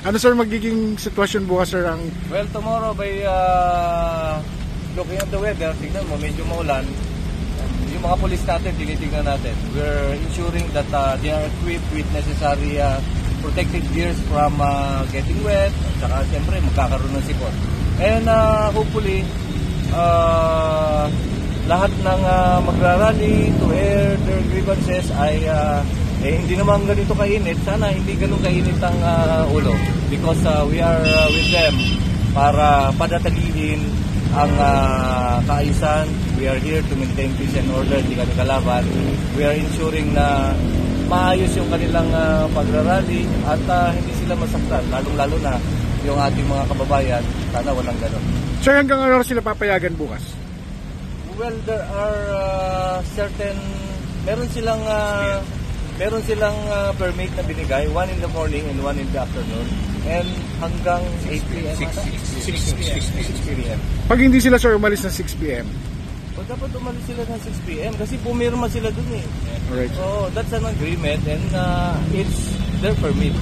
Ano sir magiging sitwasyon bukas sir? Well, tomorrow by looking at the weather, tignan mo, medyo maulan. Yung mga police natin, tinitignan natin. We're ensuring that they are equipped with necessary protective gears from getting wet. At saka siyempre magkakaroon ng sipon. And hopefully, lahat ng magrarally to air their grievances ay hindi naman ganito kainit. Sana hindi ganun kainit ang ulo. Because we are with them para padatalihin ang kaayusan. We are here to maintain peace and order, hindi kami kalaban. We are ensuring na maayos yung kanilang pagrarally at hindi sila masaktan, lalong-lalo na yung ating mga kababayan. Sana walang gano'n. Sir, hanggang ano sila papayagan bukas? Well, there are meron silang permit na binigay, one in the morning and one in the afternoon. And hanggang 8 p.m. 6 p.m. Pag hindi sila sir umalis ng 6 p.m. Dapat umalis sila ng 6 p.m. kasi pumirma sila dun eh. Alright. So that's an agreement and it's their permit.